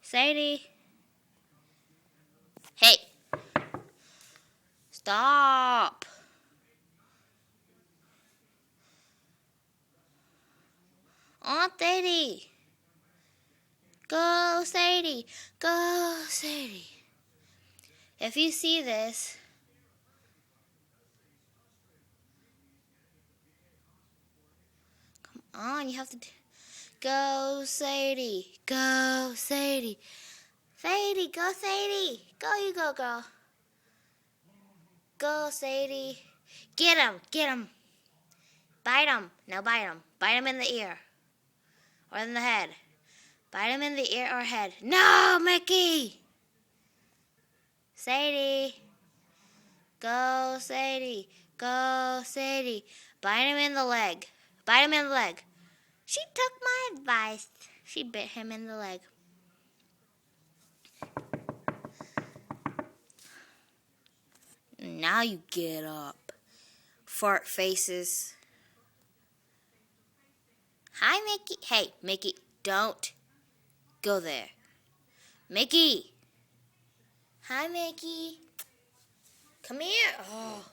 Sadie. Hey. Stop. Aunt Sadie. Go, Sadie. Go, Sadie. If you see this, come on, you have to go, Sadie. Go, Sadie. Sadie, go, Sadie. Go, you go, girl. Go, Sadie. Get him, get him. Bite him. No, bite him. Bite him in the ear. Or in the head. Bite him in the ear or head. No, Mickey! Sadie. Go, Sadie. Go, Sadie. Bite him in the leg. Bite him in the leg. She took my advice. She bit him in the leg. Now you get up. Fart faces. Hi, Mickey. Hey, Mickey, don't go there. Mickey. Hi, Mickey. Come here. Oh.